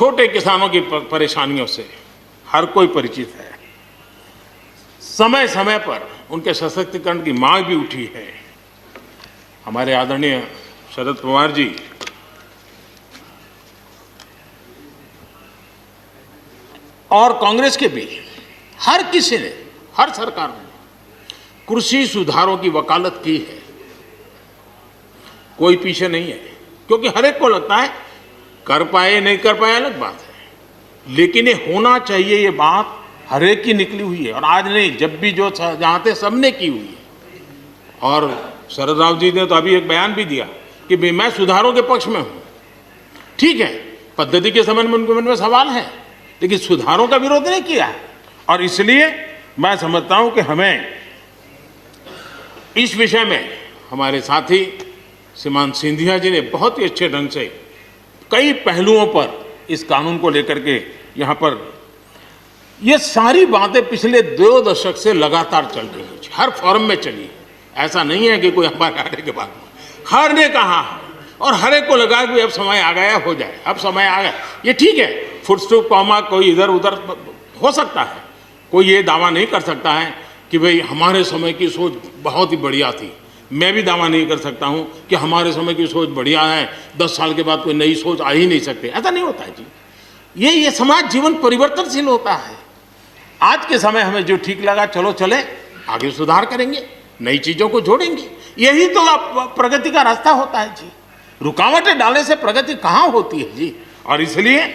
छोटे किसानों की परेशानियों से हर कोई परिचित है। समय समय पर उनके सशक्तिकरण की मांग भी उठी है। हमारे आदरणीय शरद पवार जी और कांग्रेस के भी हर किसी ने, हर सरकार ने कृषि सुधारों की वकालत की है। कोई पीछे नहीं है, क्योंकि हर एक को लगता है कर पाए नहीं कर पाए अलग बात है, लेकिन ये होना चाहिए, ये बात हर एक की निकली हुई है। और आज नहीं, जब भी जो जहाँ थे सबने की हुई है। और शरद राव जी ने तो अभी एक बयान भी दिया कि भाई मैं सुधारों के पक्ष में हूँ। ठीक है, पद्धति के संबंध में उनके मन में सवाल है, लेकिन सुधारों का विरोध नहीं किया है। और इसलिए मैं समझता हूं कि हमें इस विषय में हमारे साथी श्रीमान सिंधिया जी ने बहुत ही अच्छे ढंग से कई पहलुओं पर इस कानून को लेकर के यहाँ पर ये सारी बातें पिछले 2 दशक से लगातार चल रही है, हर फोरम में चली है। ऐसा नहीं है कि कोई हमारे आने के बाद में हर ने कहा है और हर एक को लगा कि अब समय आ गया, हो जाए, अब समय आ गया। ये ठीक है, फुल स्टॉप कॉमा कोई इधर उधर हो सकता है, कोई ये दावा नहीं कर सकता है कि भाई हमारे समय की सोच बहुत ही बढ़िया थी। मैं भी दावा नहीं कर सकता हूँ कि हमारे समय की सोच बढ़िया है, 10 साल के बाद कोई नई सोच आ ही नहीं सकती। ऐसा नहीं होता है जी। ये समाज जीवन परिवर्तनशील होता है। आज के समय हमें जो ठीक लगा चलो चले, आगे सुधार करेंगे, नई चीज़ों को जोड़ेंगे। यही तो प्रगति का रास्ता होता है जी। रुकावटें डालने से प्रगति कहाँ होती है जी। और इसलिए,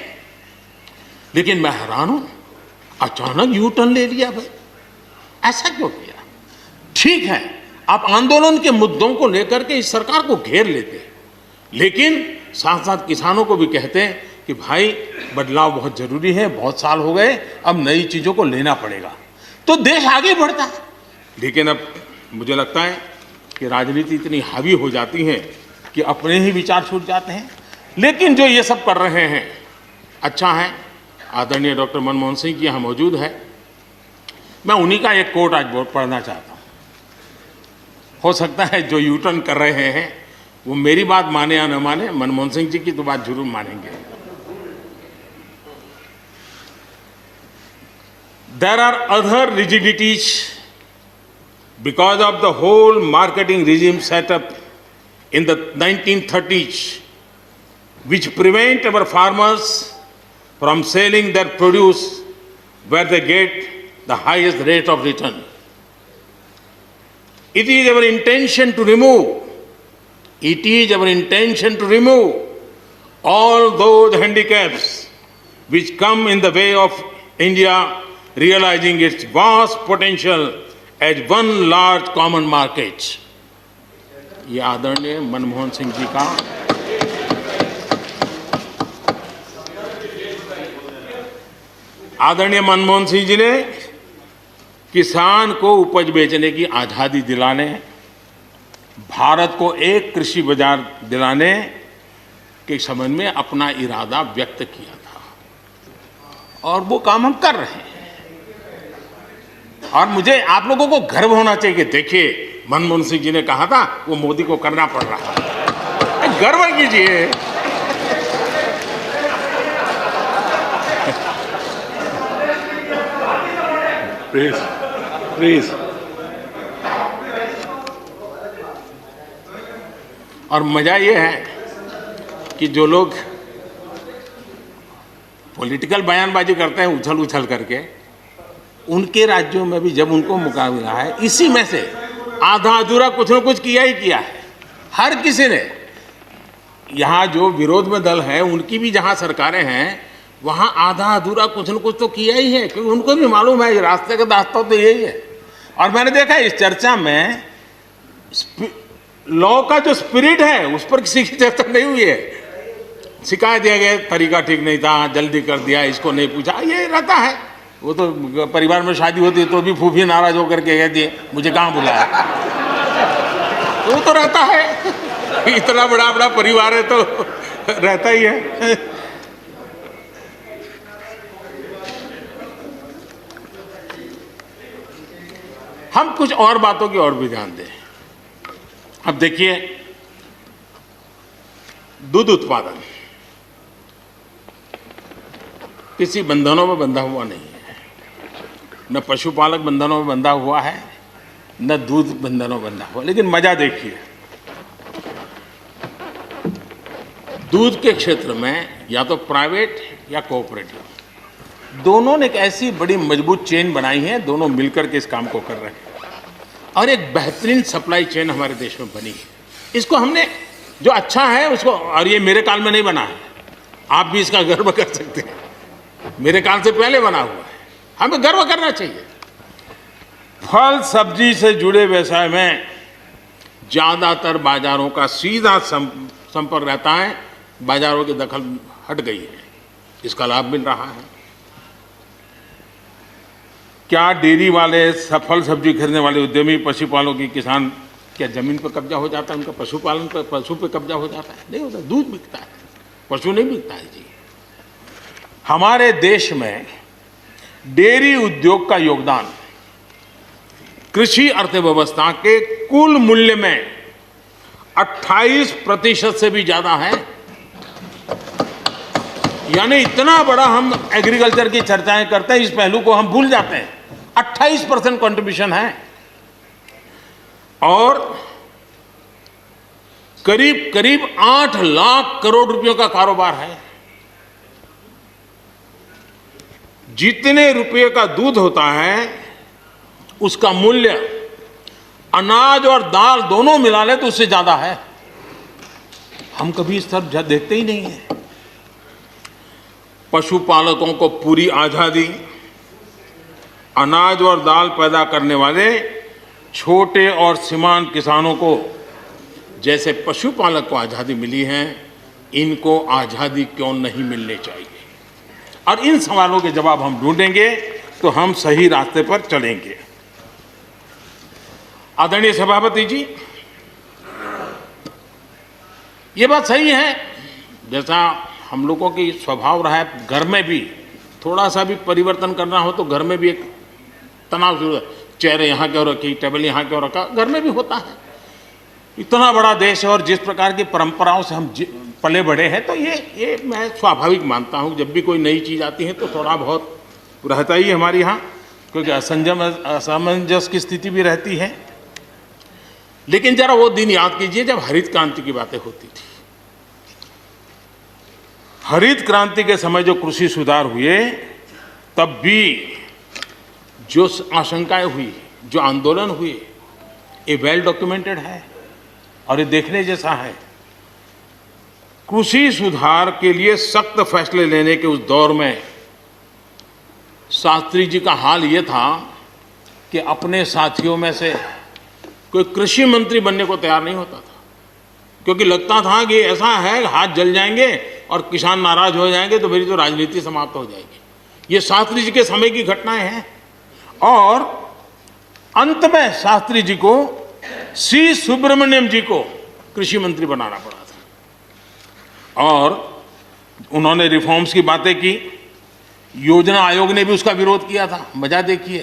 लेकिन मैं हैरान हूं, अचानक यू टर्न ले लिया भाई, ऐसा क्यों किया? ठीक है, आप आंदोलन के मुद्दों को लेकर के इस सरकार को घेर लेते, लेकिन साथ साथ किसानों को भी कहते हैं कि भाई बदलाव बहुत जरूरी है, बहुत साल हो गए, अब नई चीजों को लेना पड़ेगा, तो देश आगे बढ़ता है। लेकिन अब मुझे लगता है कि राजनीति इतनी हावी हो जाती है कि अपने ही विचार छूट जाते हैं। लेकिन जो ये सब कर रहे हैं अच्छा है। आदरणीय डॉक्टर मनमोहन सिंह जी यहाँ मौजूद है, मैं उन्हीं का एक कोट आज पढ़ना चाहता हूँ। हो सकता है जो यू टर्न कर रहे हैं वो मेरी बात माने या न माने, मनमोहन सिंह जी की तो बात जरूर मानेंगे। There are other rigidities because of the whole marketing regime set up in the 1930s, which prevent our farmers from selling their produce where they get the highest rate of return. It is our intention to remove all those handicaps which come in the way of India realizing its vast potential as one large common market. ये आदरणीय मनमोहन सिंह जी का आदरणीय मनमोहन सिंह जी ने किसान को उपज बेचने की आज़ादी दिलाने, भारत को एक कृषि बाजार दिलाने के संबंध में अपना इरादा व्यक्त किया था, और वो काम हम कर रहे हैं। और मुझे आप लोगों को गर्व होना चाहिए कि देखिए मनमोहन सिंह जी ने कहा था वो मोदी को करना पड़ रहा है, गर्व कीजिए। प्लीज। और मजा ये है कि जो लोग पॉलिटिकल बयानबाजी करते हैं उछल उछल करके, उनके राज्यों में भी जब उनको मुकाबला है, इसी में से आधा अधूरा कुछ न कुछ किया ही किया है हर किसी ने। यहाँ जो विरोध में दल है उनकी भी जहाँ सरकारें हैं वहाँ आधा अधूरा कुछ न कुछ तो किया ही है, क्योंकि उनको भी मालूम है रास्ते का रास्ता तो यही है। और मैंने देखा इस चर्चा में लॉ का जो स्पिरिट है उस पर किसी की चर्चा नहीं हुई है। शिकायत दिया गया तरीका ठीक नहीं था, जल्दी कर दिया, इसको नहीं पूछा, ये रहता है। वो तो परिवार में शादी होती है तो भी फूफी नाराज होकर के कहती है मुझे कहाँ बुलाया, वो तो रहता है। इतना बड़ा बड़ा परिवार है तो रहता ही है। हम कुछ और बातों की ओर भी ध्यान दें। अब देखिए, दूध उत्पादन, किसी बंधनों में बंधा हुआ नहीं है, न पशुपालक बंधनों में बंधा हुआ है, न दूध बंधनों में बंधा हुआ। लेकिन मजा देखिए, दूध के क्षेत्र में या तो प्राइवेट या कोऑपरेटिव, दोनों ने एक ऐसी बड़ी मजबूत चेन बनाई है, दोनों मिलकर के इस काम को कर रहे हैं और एक बेहतरीन सप्लाई चेन हमारे देश में बनी है। इसको हमने जो अच्छा है उसको, और ये मेरे काल में नहीं बना है, आप भी इसका गर्व कर सकते हैं, मेरे काल से पहले बना हुआ है, हमें गर्व करना चाहिए। फल सब्जी से जुड़े व्यवसाय में ज्यादातर बाजारों का सीधा संपर्क रहता है, बाजारों की दखल हट गई है, इसका लाभ मिल रहा है। क्या डेयरी वाले, फल सब्जी खरीदने वाले उद्यमी, पशुपालकों की किसान, क्या जमीन पर कब्जा हो जाता है उनका? पशुपालन पर, पशु पे कब्जा हो जाता है? नहीं होता, दूध बिकता है, पशु नहीं बिकता है जी। हमारे देश में डेयरी उद्योग का योगदान कृषि अर्थव्यवस्था के कुल मूल्य में 28% से भी ज्यादा है। यानी इतना बड़ा हम एग्रीकल्चर की चर्चाएं करते हैं, इस पहलू को हम भूल जाते हैं। 28% कंट्रीब्यूशन है और करीब करीब 8 लाख करोड़ रुपयों का कारोबार है। जितने रुपये का दूध होता है उसका मूल्य अनाज और दाल दोनों मिला ले तो उससे ज्यादा है। हम कभी इस तरफ देखते ही नहीं है। पशुपालकों को पूरी आजादी, अनाज और दाल पैदा करने वाले छोटे और सीमांत किसानों को जैसे पशुपालक को आजादी मिली है, इनको आजादी क्यों नहीं मिलनी चाहिए? और इन सवालों के जवाब हम ढूंढेंगे तो हम सही रास्ते पर चलेंगे। आदरणीय सभापति जी, ये बात सही है, जैसा हम लोगों की स्वभाव रहा है, घर में भी थोड़ा सा भी परिवर्तन करना हो तो घर में भी एक तनाव जरूर है। चेहरे यहाँ क्यों रखी, टेबल यहाँ क्यों रखा, घर में भी होता है। इतना बड़ा देश है और जिस प्रकार की परंपराओं से हम पले बढ़े हैं, तो ये मैं स्वाभाविक मानता हूँ। जब भी कोई नई चीज़ आती है तो थोड़ा बहुत रहता ही है हमारे यहाँ, क्योंकि असमंजस की स्थिति भी रहती है। लेकिन जरा वो दिन याद कीजिए जब हरित क्रांति की बातें होती थी। हरित क्रांति के समय जो कृषि सुधार हुए, तब भी जो आशंकाएं हुई, जो आंदोलन हुए, ये वेल डॉक्यूमेंटेड है और ये देखने जैसा है। कृषि सुधार के लिए सख्त फैसले लेने के उस दौर में शास्त्री जी का हाल ये था कि अपने साथियों में से कोई कृषि मंत्री बनने को तैयार नहीं होता था, क्योंकि लगता था कि ऐसा है हाथ जल जाएंगे और किसान नाराज हो जाएंगे तो मेरी तो राजनीति समाप्त हो जाएगी। ये शास्त्री जी के समय की घटनाएं हैं। और अंत में शास्त्री जी को सी सुब्रमण्यम जी को कृषि मंत्री बनाना पड़ा था और उन्होंने रिफॉर्म्स की बातें की। योजना आयोग ने भी उसका विरोध किया था। मजा देखिए,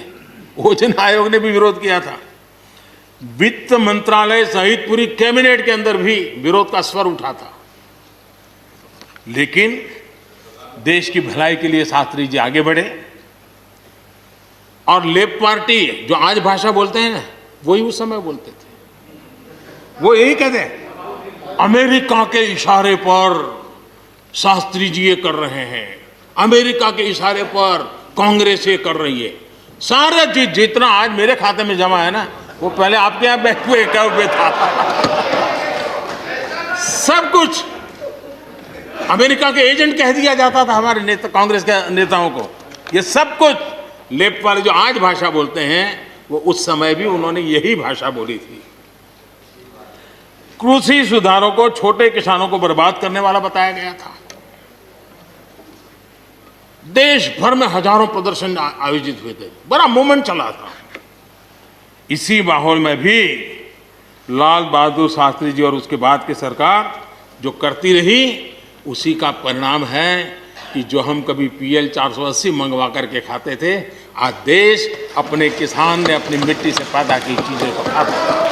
योजना आयोग ने भी विरोध किया था। वित्त मंत्रालय सहित पूरी कैबिनेट के अंदर भी विरोध का स्वर उठा था। लेकिन देश की भलाई के लिए शास्त्री जी आगे बढ़े और लेफ्ट पार्टी जो आज भाषा बोलते हैं ना, वही उस समय बोलते थे। वो यही कहते हैं, अमेरिका के इशारे पर शास्त्री जी ये कर रहे हैं, अमेरिका के इशारे पर कांग्रेस ये कर रही है। सारा जितना आज मेरे खाते में जमा है ना, वो पहले आपके यहाँ बैंक में अकाउंट में था। सब कुछ अमेरिका के एजेंट कह दिया जाता था हमारे नेता, कांग्रेस के नेताओं को। ये सब कुछ लेफ्ट वाले जो आज भाषा बोलते हैं, वो उस समय भी उन्होंने यही भाषा बोली थी। कृषि सुधारों को छोटे किसानों को बर्बाद करने वाला बताया गया था। देश भर में हजारों प्रदर्शन आयोजित हुए थे, बड़ा मूवमेंट चला था। इसी माहौल में भी लाल बहादुर शास्त्री जी और उसके बाद की सरकार जो करती रही, उसी का परिणाम है कि जो हम कभी PL 480 मंगवा करके खाते थे, आज देश अपने किसान ने अपनी मिट्टी से पैदा की चीजों को खाता है।